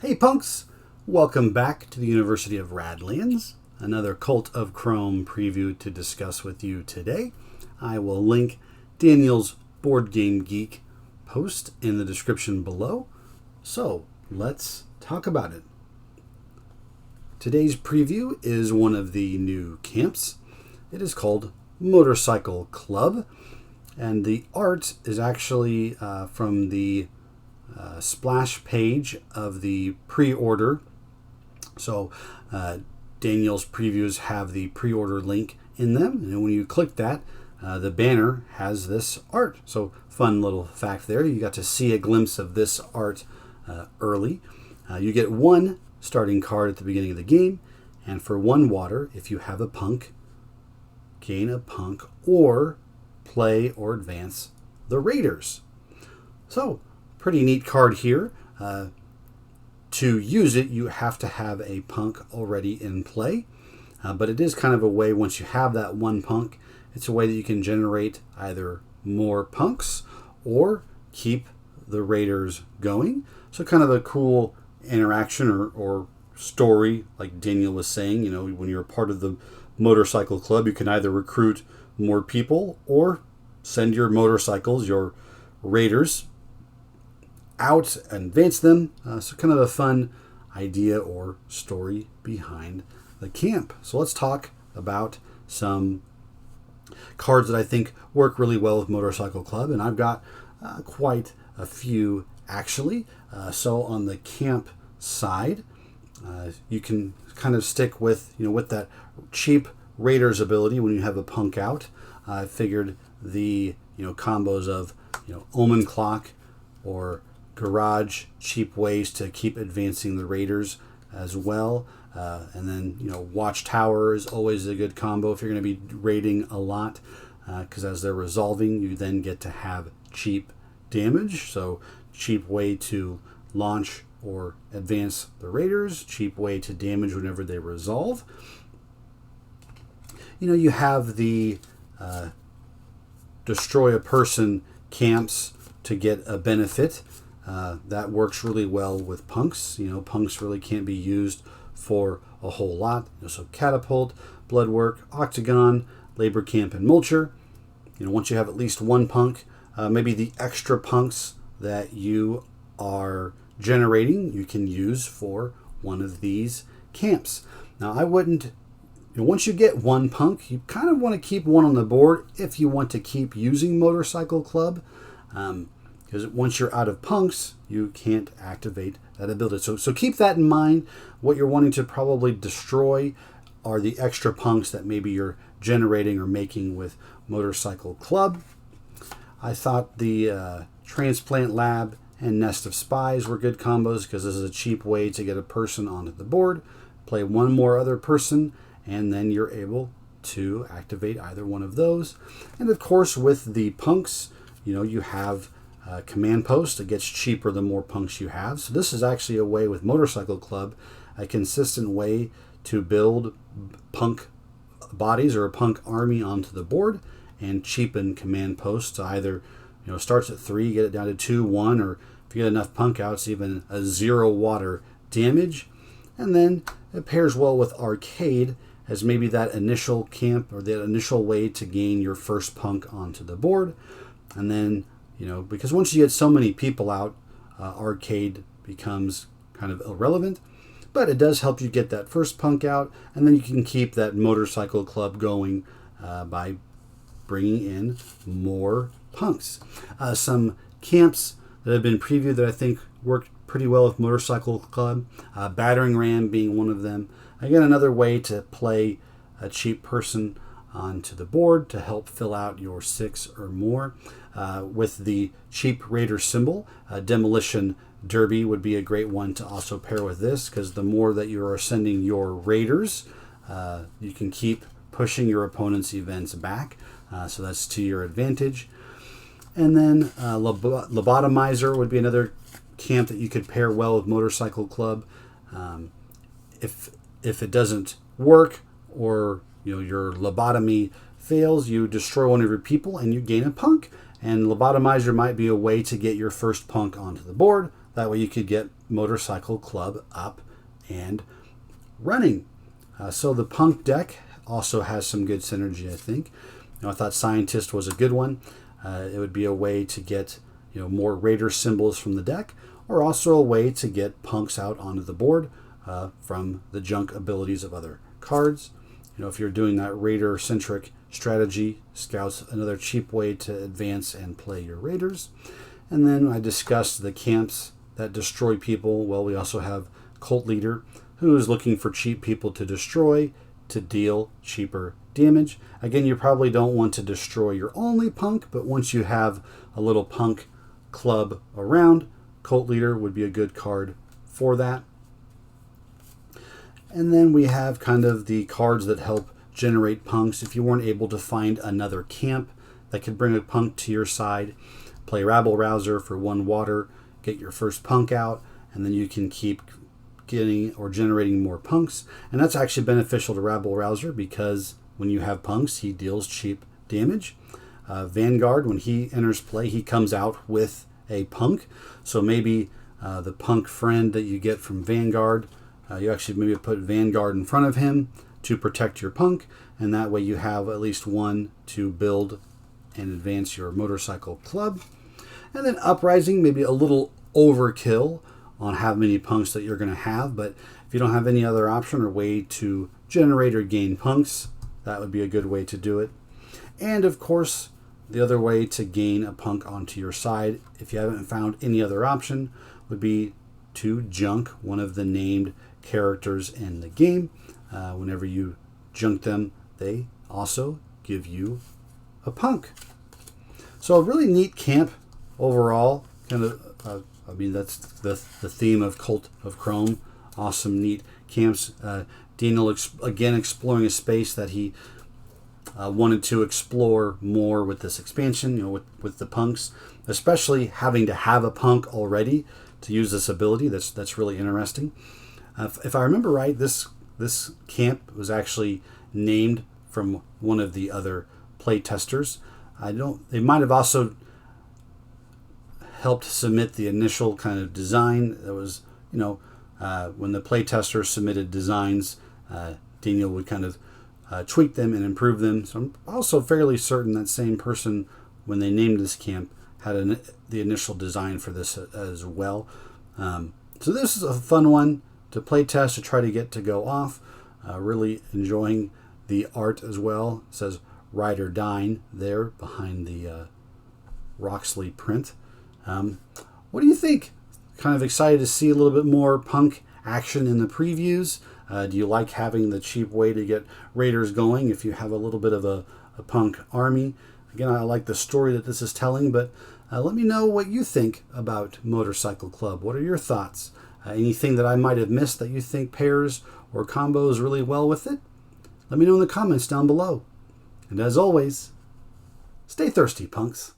Hey punks! Welcome back to the University of Radlands. Another Cult of Chrome preview to discuss with you today. I will link Daniel's Board Game Geek post in the description below. So let's talk about it. Today's preview is one of the new camps. It is called Motorcycle Club, and the art is actually from the splash page of the pre-order. So Daniel's previews have the pre-order link in them, and when you click that, the banner has this art. So fun little fact there, you got to see a glimpse of this art early. You get one starting card at the beginning of the game, and for one water, if you have a punk, gain a punk or play or advance the Raiders. So pretty neat card here. To use it, you have to have a punk already in play, but it is kind of a way, once you have that one punk, it's a way that you can generate either more punks or keep the Raiders going. So kind of a cool interaction or story, like Daniel was saying. You know, when you're a part of the motorcycle club, you can either recruit more people or send your motorcycles, your Raiders, out and advance them. So kind of a fun idea or story behind the camp. So let's talk about some cards that I think work really well with Motorcycle Club, and I've got quite a few actually. So on the camp side, you can kind of stick with with that cheap Raiders ability when you have a punk out. I figured the combos of Omen Clock or Garage, cheap ways to keep advancing the Raiders as well. And then Watchtower is always a good combo if you're going to be raiding a lot, because as they're resolving, you then get to have cheap damage. So cheap way to launch or advance the Raiders, cheap way to damage whenever they resolve. You have the destroy a person camps to get a benefit. That works really well with punks. Punks really can't be used for a whole lot. So Catapult, Bloodwork, Octagon, Labor Camp, and Mulcher. Once you have at least one punk, maybe the extra punks that you are generating, you can use for one of these camps. Now, I wouldn't. Once you get one punk, you kind of want to keep one on the board if you want to keep using Motorcycle Club. Because once you're out of punks, you can't activate that ability. So keep that in mind. What you're wanting to probably destroy are the extra punks that maybe you're generating or making with Motorcycle Club. I thought the Transplant Lab and Nest of Spies were good combos, because this is a cheap way to get a person onto the board, play one more other person, and then you're able to activate either one of those. And of course, with the punks, you have Command Post. It gets cheaper the more punks you have. So this is actually a way with Motorcycle Club, a consistent way to build punk bodies or a punk army onto the board and cheapen Command Post. So either starts at 3, get it down to 2, 1, or if you get enough punk outs, even a 0 water damage. And then it pairs well with Arcade as maybe that initial camp or that initial way to gain your first punk onto the board. And then because once you get so many people out, Arcade becomes kind of irrelevant. But it does help you get that first punk out, and then you can keep that Motorcycle Club going by bringing in more punks. Some camps that have been previewed that I think worked pretty well with Motorcycle Club, Battering Ram being one of them. Again, another way to play a cheap person onto the board to help fill out your 6 or more. With the cheap Raider symbol, Demolition Derby would be a great one to also pair with this, because the more that you are sending your Raiders, you can keep pushing your opponent's events back. So that's to your advantage. And then Lobotomizer would be another camp that you could pair well with Motorcycle Club. If it doesn't work, or your lobotomy fails, you destroy one of your people and you gain a punk. And Lobotomizer might be a way to get your first punk onto the board. That way you could get motorcycle club up and running. So the punk deck also has some good synergy, I think. I thought Scientist was a good one. It would be a way to get more Raider symbols from the deck, or also a way to get punks out onto the board from the junk abilities of other cards. If you're doing that Raider-centric strategy, Scout's another cheap way to advance and play your Raiders. And then I discussed the camps that destroy people. Well, we also have Cult Leader, who is looking for cheap people to destroy to deal cheaper damage. Again, you probably don't want to destroy your only punk, but once you have a little punk club around, Cult Leader would be a good card for that. And then we have kind of the cards that help generate punks. If you weren't able to find another camp that could bring a punk to your side, play Rabble Rouser for 1 water, get your first punk out, and then you can keep getting or generating more punks. And that's actually beneficial to Rabble Rouser because when you have punks, he deals cheap damage. Vanguard, when he enters play, he comes out with a punk. So maybe the punk friend that you get from Vanguard, you actually maybe put Vanguard in front of him to protect your punk, and that way you have at least one to build and advance your motorcycle club. And then Uprising, maybe a little overkill on how many punks that you're going to have, but if you don't have any other option or way to generate or gain punks, that would be a good way to do it. And of course, the other way to gain a punk onto your side, if you haven't found any other option, would be to junk one of the named characters in the game. Whenever you junk them, they also give you a punk. So a really neat camp overall. Kind of, that's the theme of Cult of Chrome. Awesome, neat camps. Daniel again exploring a space that he wanted to explore more with this expansion. With the punks, especially having to have a punk already to use this ability. That's really interesting. If I remember right, this camp was actually named from one of the other play testers. They might have also helped submit the initial kind of design. That was, when the play tester submitted designs, Daniel would kind of tweak them and improve them. So I'm also fairly certain that same person, when they named this camp, had the initial design for this as well. So this is a fun one to play test, to try to get to go off. Really enjoying the art as well. It says Ride or Dine there behind the Roxley print. What do you think? Kind of excited to see a little bit more punk action in the previews. Do you like having the cheap way to get Raiders going if you have a little bit of a punk army? Again, I like the story that this is telling, but let me know what you think about Motorcycle Club. What are your thoughts? Anything that I might have missed that you think pairs or combos really well with it? Let me know in the comments down below. And as always, stay thirsty, punks.